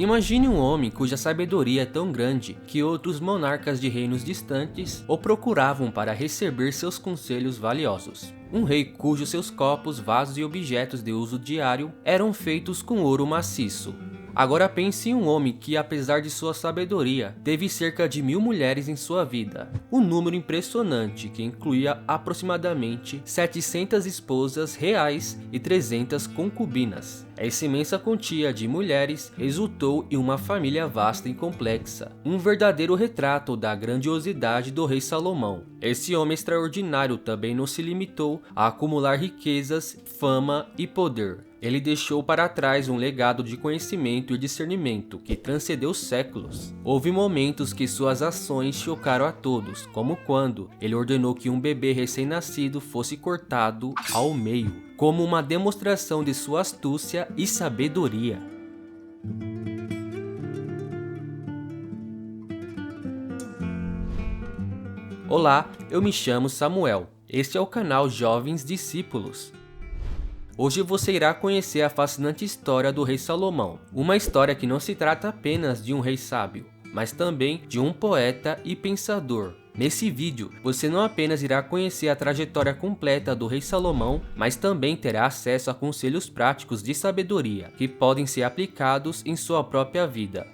Imagine um homem cuja sabedoria é tão grande que outros monarcas de reinos distantes o procuravam para receber seus conselhos valiosos. Um rei cujos seus copos, vasos e objetos de uso diário eram feitos com ouro maciço. Agora pense em um homem que, apesar de sua sabedoria, teve cerca de 1000 mulheres em sua vida. Um número impressionante que incluía aproximadamente 700 esposas reais e 300 concubinas. Essa imensa quantia de mulheres resultou em uma família vasta e complexa, um verdadeiro retrato da grandiosidade do rei Salomão. Esse homem extraordinário também não se limitou a acumular riquezas, fama e poder. Ele deixou para trás um legado de conhecimento e discernimento que transcendeu séculos. Houve momentos que suas ações chocaram a todos, como quando ele ordenou que um bebê recém-nascido fosse cortado ao meio, como uma demonstração de sua astúcia e sabedoria. Olá, eu me chamo Samuel. Este é o canal Jovens Discípulos. Hoje você irá conhecer a fascinante história do rei Salomão, uma história que não se trata apenas de um rei sábio, mas também de um poeta e pensador. Nesse vídeo, você não apenas irá conhecer a trajetória completa do rei Salomão, mas também terá acesso a conselhos práticos de sabedoria, que podem ser aplicados em sua própria vida.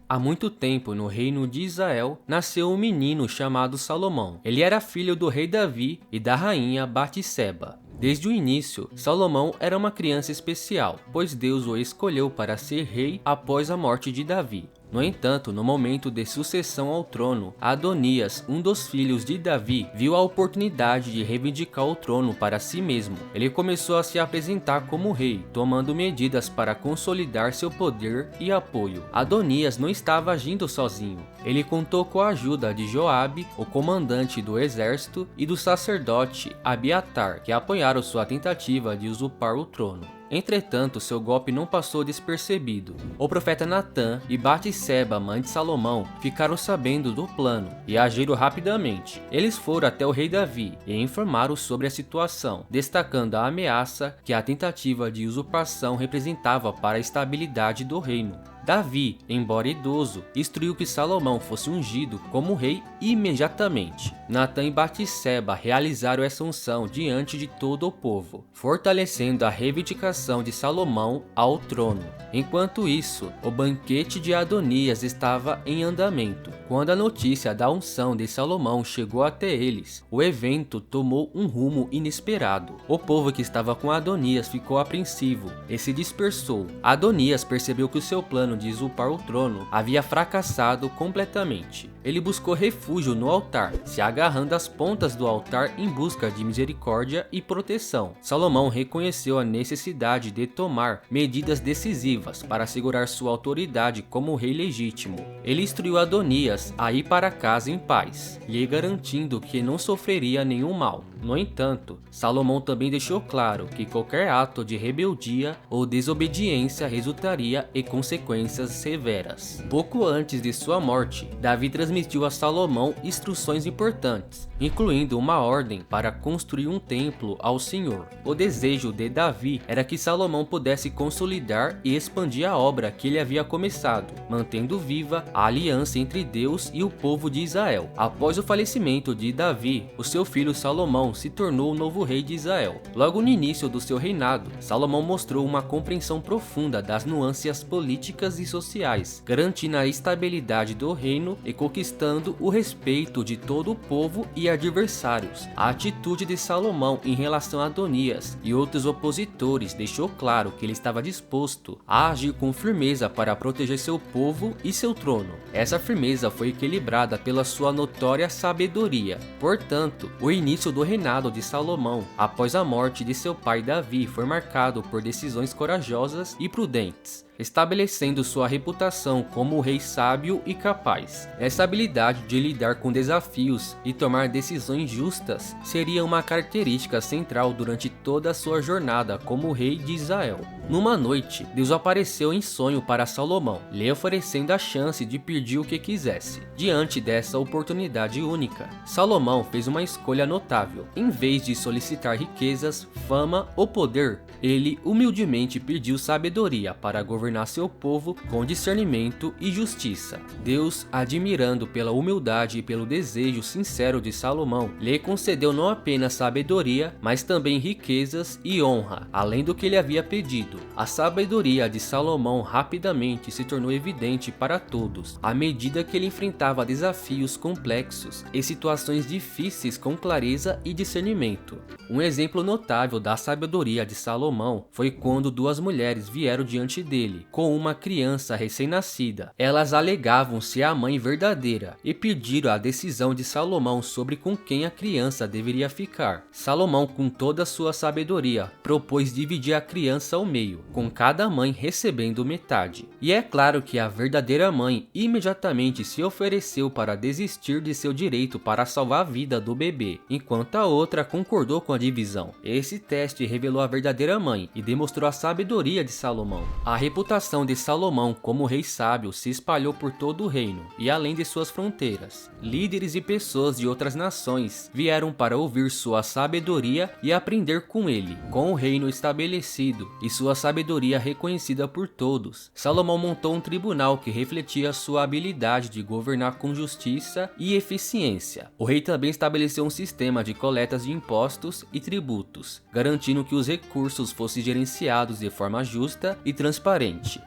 Há muito tempo, no reino de Israel, nasceu um menino chamado Salomão. Ele era filho do rei Davi e da rainha Batseba. Desde o início, Salomão era uma criança especial, pois Deus o escolheu para ser rei após a morte de Davi. No entanto, no momento de sucessão ao trono, Adonias, um dos filhos de Davi, viu a oportunidade de reivindicar o trono para si mesmo. Ele começou a se apresentar como rei, tomando medidas para consolidar seu poder e apoio. Adonias não estava agindo sozinho. Ele contou com a ajuda de Joabe, o comandante do exército, e do sacerdote Abiatar, que apoiaram sua tentativa de usurpar o trono. Entretanto, seu golpe não passou despercebido. O profeta Natã e Batseba, mãe de Salomão, ficaram sabendo do plano e agiram rapidamente. Eles foram até o rei Davi e informaram sobre a situação, destacando a ameaça que a tentativa de usurpação representava para a estabilidade do reino. Davi, embora idoso, instruiu que Salomão fosse ungido como rei imediatamente. Natã e Batseba realizaram essa unção diante de todo o povo, fortalecendo a reivindicação de Salomão ao trono. Enquanto isso, o banquete de Adonias estava em andamento. Quando a notícia da unção de Salomão chegou até eles, o evento tomou um rumo inesperado. O povo que estava com Adonias ficou apreensivo e se dispersou. Adonias percebeu que o seu plano de usurpar o trono havia fracassado completamente. Ele buscou refúgio no altar, se agarrando às pontas do altar em busca de misericórdia e proteção. Salomão reconheceu a necessidade de tomar medidas decisivas para assegurar sua autoridade como rei legítimo. Ele instruiu Adonias a ir para casa em paz, lhe garantindo que não sofreria nenhum mal. No entanto, Salomão também deixou claro que qualquer ato de rebeldia ou desobediência resultaria em consequências severas. Pouco antes de sua morte, Davi transmitiu a Salomão instruções importantes, incluindo uma ordem para construir um templo ao Senhor. O desejo de Davi era que Salomão pudesse consolidar e expandir a obra que ele havia começado, mantendo viva a aliança entre Deus e o povo de Israel. Após o falecimento de Davi, o seu filho Salomão se tornou o novo rei de Israel. Logo no início do seu reinado, Salomão mostrou uma compreensão profunda das nuances políticas e sociais, garantindo a estabilidade do reino e conquistando o respeito de todo o povo e adversários. A atitude de Salomão em relação a Adonias e outros opositores deixou claro que ele estava disposto a agir com firmeza para proteger seu povo e seu trono. Essa firmeza foi equilibrada pela sua notória sabedoria. Portanto, o início do reinado de Salomão, após a morte de seu pai Davi, foi marcado por decisões corajosas e prudentes, estabelecendo sua reputação como rei sábio e capaz. Essa habilidade de lidar com desafios e tomar decisões justas seria uma característica central durante toda a sua jornada como rei de Israel. Numa noite, Deus apareceu em sonho para Salomão, lhe oferecendo a chance de pedir o que quisesse. Diante dessa oportunidade única, Salomão fez uma escolha notável. Em vez de solicitar riquezas, fama ou poder, ele humildemente pediu sabedoria para governar governar seu povo com discernimento e justiça. Deus, admirando pela humildade e pelo desejo sincero de Salomão, lhe concedeu não apenas sabedoria, mas também riquezas e honra, além do que ele havia pedido. A sabedoria de Salomão rapidamente se tornou evidente para todos, à medida que ele enfrentava desafios complexos e situações difíceis com clareza e discernimento. Um exemplo notável da sabedoria de Salomão foi quando duas mulheres vieram diante dele, com uma criança recém-nascida. Elas alegavam ser a mãe verdadeira e pediram a decisão de Salomão sobre com quem a criança deveria ficar. Salomão, com toda a sua sabedoria, propôs dividir a criança ao meio, com cada mãe recebendo metade. E é claro que a verdadeira mãe imediatamente se ofereceu para desistir de seu direito para salvar a vida do bebê, enquanto a outra concordou com a divisão. Esse teste revelou a verdadeira mãe e demonstrou a sabedoria de Salomão. A reputação de Salomão como rei sábio se espalhou por todo o reino e além de suas fronteiras. Líderes e pessoas de outras nações vieram para ouvir sua sabedoria e aprender com ele. Com o reino estabelecido e sua sabedoria reconhecida por todos, Salomão montou um tribunal que refletia sua habilidade de governar com justiça e eficiência. O rei também estabeleceu um sistema de coletas de impostos e tributos, garantindo que os recursos fossem gerenciados de forma justa e transparente.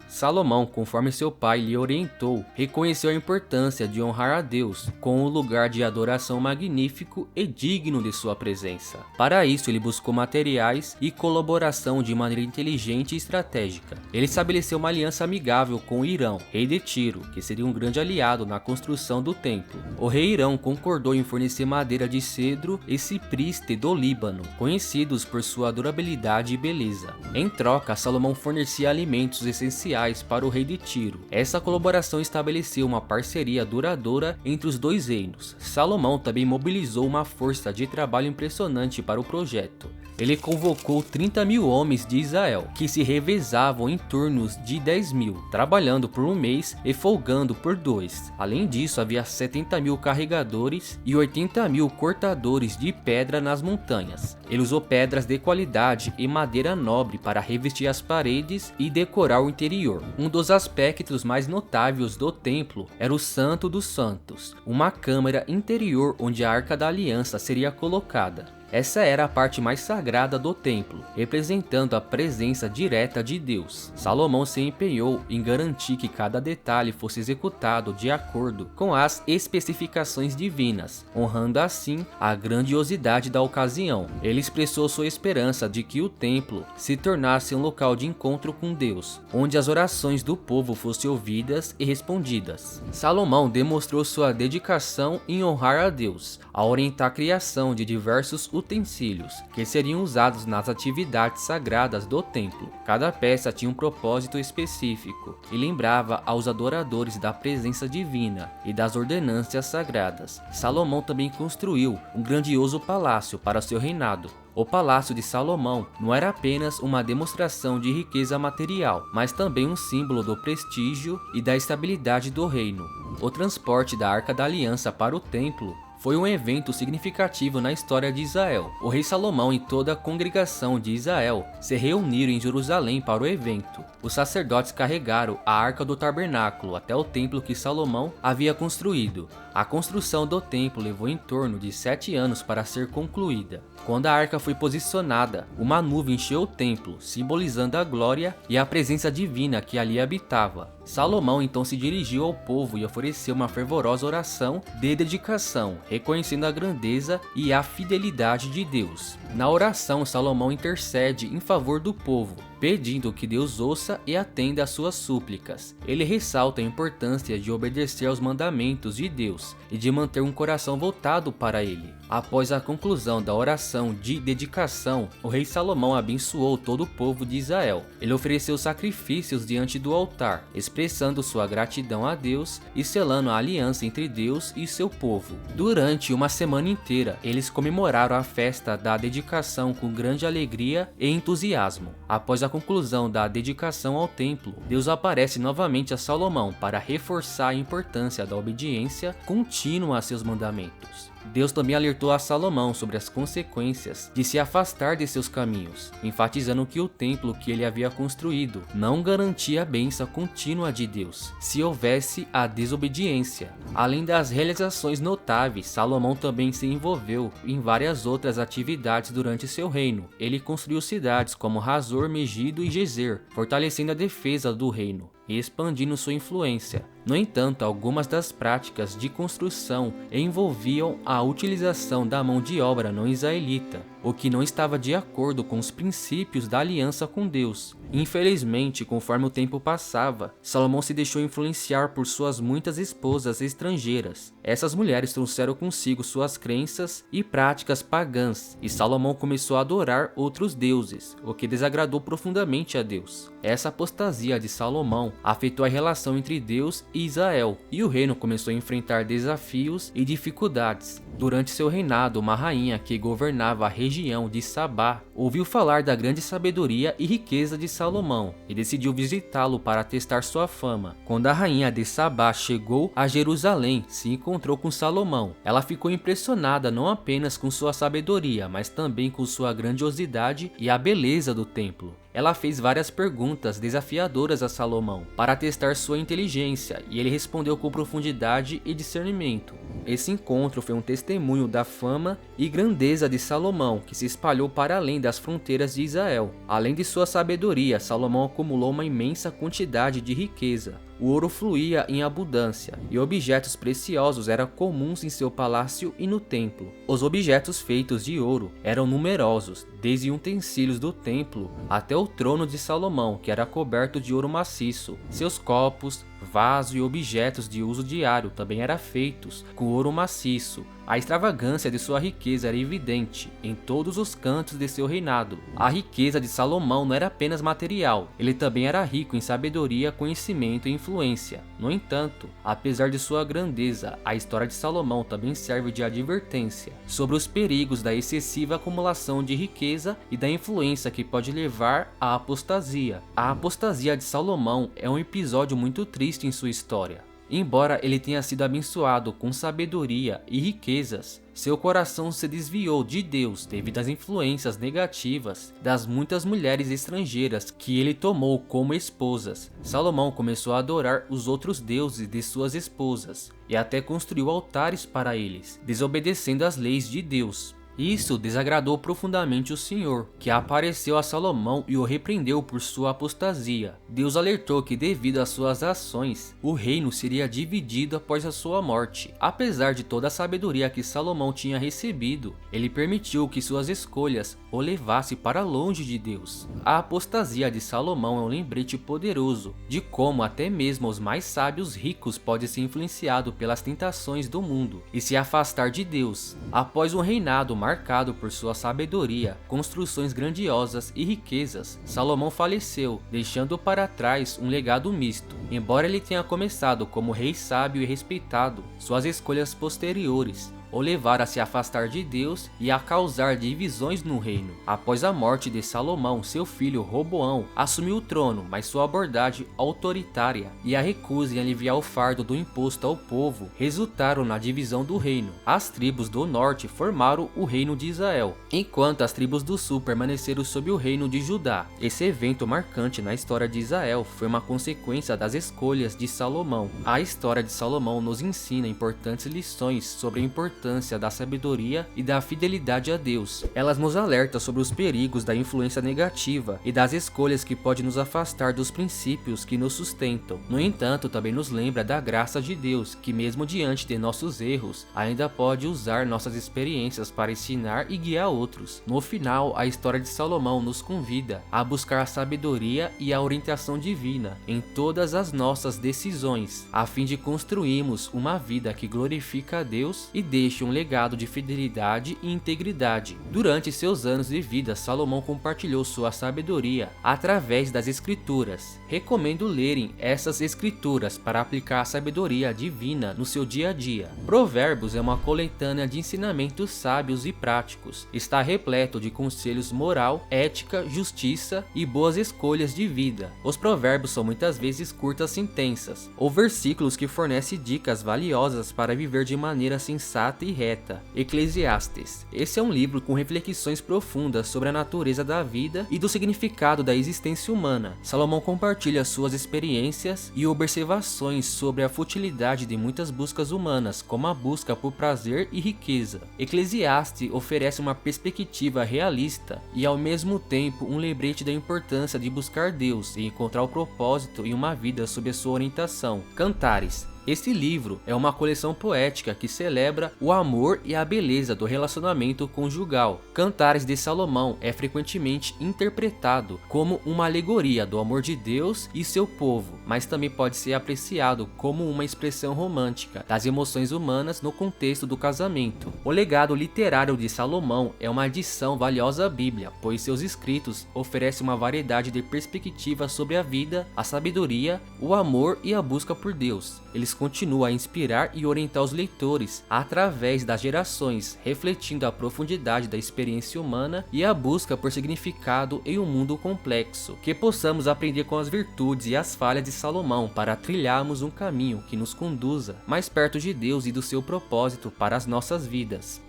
Salomão, conforme seu pai lhe orientou, reconheceu a importância de honrar a Deus com um lugar de adoração magnífico e digno de sua presença. Para isso, ele buscou materiais e colaboração de maneira inteligente e estratégica. Ele estabeleceu uma aliança amigável com Irão, rei de Tiro, que seria um grande aliado na construção do templo. O rei Irão concordou em fornecer madeira de cedro e cipreste do Líbano, conhecidos por sua durabilidade e beleza. Em troca, Salomão fornecia alimentos essenciais para o rei de Tiro. Essa colaboração estabeleceu uma parceria duradoura entre os dois reinos. Salomão também mobilizou uma força de trabalho impressionante para o projeto. Ele convocou 30.000 homens de Israel, que se revezavam em turnos de 10.000, trabalhando por um mês e folgando por 2. Além disso, havia 70.000 carregadores e 80.000 cortadores de pedra nas montanhas. Ele usou pedras de qualidade e madeira nobre para revestir as paredes e decorar o interior. Um dos aspectos mais notáveis do templo era o Santo dos Santos, uma câmara interior onde a Arca da Aliança seria colocada. Essa era a parte mais sagrada do templo, representando a presença direta de Deus. Salomão se empenhou em garantir que cada detalhe fosse executado de acordo com as especificações divinas, honrando assim a grandiosidade da ocasião. Ele expressou sua esperança de que o templo se tornasse um local de encontro com Deus, onde as orações do povo fossem ouvidas e respondidas. Salomão demonstrou sua dedicação em honrar a Deus, ao orientar a criação de diversos utensílios que seriam usados nas atividades sagradas do templo. Cada peça tinha um propósito específico e lembrava aos adoradores da presença divina e das ordenâncias sagradas. Salomão também construiu um grandioso palácio para seu reinado. O Palácio de Salomão não era apenas uma demonstração de riqueza material, mas também um símbolo do prestígio e da estabilidade do reino. O transporte da Arca da Aliança para o templo foi um evento significativo na história de Israel. O rei Salomão e toda a congregação de Israel se reuniram em Jerusalém para o evento. Os sacerdotes carregaram a Arca do Tabernáculo até o templo que Salomão havia construído. A construção do templo levou em torno de 7 anos para ser concluída. Quando a arca foi posicionada, uma nuvem encheu o templo, simbolizando a glória e a presença divina que ali habitava. Salomão então se dirigiu ao povo e ofereceu uma fervorosa oração de dedicação, reconhecendo a grandeza e a fidelidade de Deus. Na oração, Salomão intercede em favor do povo, pedindo que Deus ouça e atenda às suas súplicas. Ele ressalta a importância de obedecer aos mandamentos de Deus e de manter um coração voltado para ele. Após a conclusão da oração de dedicação, o rei Salomão abençoou todo o povo de Israel. Ele ofereceu sacrifícios diante do altar, expressando sua gratidão a Deus e selando a aliança entre Deus e seu povo. Durante uma semana inteira, eles comemoraram a festa da dedicação com grande alegria e entusiasmo. Após a conclusão da dedicação ao templo, Deus aparece novamente a Salomão para reforçar a importância da obediência contínua a seus mandamentos. Deus também alertou a Salomão sobre as consequências de se afastar de seus caminhos, enfatizando que o templo que ele havia construído não garantia a bênção contínua de Deus, se houvesse a desobediência. Além das realizações notáveis, Salomão também se envolveu em várias outras atividades durante seu reino. Ele construiu cidades como Hazor, Megido e Gezer, fortalecendo a defesa do reino e expandindo sua influência. No entanto, algumas das práticas de construção envolviam a utilização da mão de obra não israelita, o que não estava de acordo com os princípios da aliança com Deus. Infelizmente, conforme o tempo passava, Salomão se deixou influenciar por suas muitas esposas estrangeiras. Essas mulheres trouxeram consigo suas crenças e práticas pagãs, e Salomão começou a adorar outros deuses, o que desagradou profundamente a Deus. Essa apostasia de Salomão afetou a relação entre Deus e Israel, e o reino começou a enfrentar desafios e dificuldades. Durante seu reinado, uma rainha que governava a região de Sabá ouviu falar da grande sabedoria e riqueza de Salomão e decidiu visitá-lo para testar sua fama. Quando a rainha de Sabá chegou a Jerusalém, se encontrou com Salomão. Ela ficou impressionada não apenas com sua sabedoria, mas também com sua grandiosidade e a beleza do templo. Ela fez várias perguntas desafiadoras a Salomão para testar sua inteligência, e ele respondeu com profundidade e discernimento. Esse encontro foi um testemunho da fama e grandeza de Salomão, que se espalhou para além das fronteiras de Israel. Além de sua sabedoria, Salomão acumulou uma imensa quantidade de riqueza. O ouro fluía em abundância, e objetos preciosos eram comuns em seu palácio e no templo. Os objetos feitos de ouro eram numerosos, desde utensílios do templo até o trono de Salomão, que era coberto de ouro maciço. Seus copos, vasos e objetos de uso diário também eram feitos com ouro maciço. A extravagância de sua riqueza era evidente em todos os cantos de seu reinado. A riqueza de Salomão não era apenas material, ele também era rico em sabedoria, conhecimento e influência. No entanto, apesar de sua grandeza, a história de Salomão também serve de advertência sobre os perigos da excessiva acumulação de riqueza e da influência que pode levar à apostasia. A apostasia de Salomão é um episódio muito triste em sua história. Embora ele tenha sido abençoado com sabedoria e riquezas, seu coração se desviou de Deus devido às influências negativas das muitas mulheres estrangeiras que ele tomou como esposas. Salomão começou a adorar os outros deuses de suas esposas e até construiu altares para eles, desobedecendo às leis de Deus. Isso desagradou profundamente o Senhor, que apareceu a Salomão e o repreendeu por sua apostasia. Deus alertou que devido às suas ações, o reino seria dividido após a sua morte. Apesar de toda a sabedoria que Salomão tinha recebido, ele permitiu que suas escolhas o levassem para longe de Deus. A apostasia de Salomão é um lembrete poderoso de como até mesmo os mais sábios ricos podem ser influenciados pelas tentações do mundo e se afastar de Deus. Após um reinado marcado por sua sabedoria, construções grandiosas e riquezas, Salomão faleceu, deixando para trás um legado misto. Embora ele tenha começado como rei sábio e respeitado, suas escolhas posteriores o levaram a se afastar de Deus e a causar divisões no reino. Após a morte de Salomão, seu filho Roboão assumiu o trono, mas sua abordagem autoritária e a recusa em aliviar o fardo do imposto ao povo resultaram na divisão do reino. As tribos do norte formaram o reino de Israel, enquanto as tribos do sul permaneceram sob o reino de Judá. Esse evento marcante na história de Israel foi uma consequência das escolhas de Salomão. A história de Salomão nos ensina importantes lições sobre a importância da sabedoria e da fidelidade a Deus. Elas nos alertam sobre os perigos da influência negativa e das escolhas que podem nos afastar dos princípios que nos sustentam. No entanto, também nos lembra da graça de Deus, que mesmo diante de nossos erros, ainda pode usar nossas experiências para ensinar e guiar outros. No final, a história de Salomão nos convida a buscar a sabedoria e a orientação divina em todas as nossas decisões, a fim de construirmos uma vida que glorifica a Deus e deixa um legado de fidelidade e integridade. Durante seus anos de vida, Salomão compartilhou sua sabedoria através das escrituras. Recomendo lerem essas escrituras para aplicar a sabedoria divina no seu dia a dia. Provérbios é uma coletânea de ensinamentos sábios e práticos. Está repleto de conselhos moral, ética, justiça e boas escolhas de vida. Os provérbios são muitas vezes curtas sentenças ou versículos que fornecem dicas valiosas para viver de maneira sensata sensata e reta. Eclesiastes. Esse é um livro com reflexões profundas sobre a natureza da vida e do significado da existência humana. Salomão compartilha suas experiências e observações sobre a futilidade de muitas buscas humanas, como a busca por prazer e riqueza. Eclesiastes oferece uma perspectiva realista e ao mesmo tempo um lembrete da importância de buscar Deus e encontrar o propósito em uma vida sob a sua orientação. Cantares. Este livro é uma coleção poética que celebra o amor e a beleza do relacionamento conjugal. Cantares de Salomão é frequentemente interpretado como uma alegoria do amor de Deus e seu povo, mas também pode ser apreciado como uma expressão romântica das emoções humanas no contexto do casamento. O legado literário de Salomão é uma adição valiosa à Bíblia, pois seus escritos oferecem uma variedade de perspectivas sobre a vida, a sabedoria, o amor e a busca por Deus. Eles continuam a inspirar e orientar os leitores através das gerações, refletindo a profundidade da experiência humana e a busca por significado em um mundo complexo. Que possamos aprender com as virtudes e as falhas de Salomão para trilharmos um caminho que nos conduza mais perto de Deus e do seu propósito para as nossas vidas.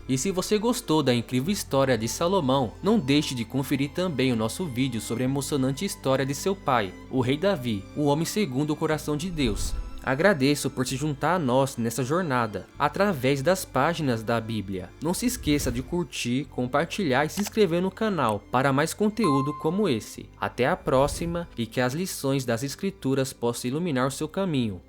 E se você gostou da incrível história de Salomão, não deixe de conferir também o nosso vídeo sobre a emocionante história de seu pai, o rei Davi, o homem segundo o coração de Deus. Agradeço por se juntar a nós nessa jornada, através das páginas da Bíblia. Não se esqueça de curtir, compartilhar e se inscrever no canal para mais conteúdo como esse. Até a próxima e que as lições das Escrituras possam iluminar o seu caminho.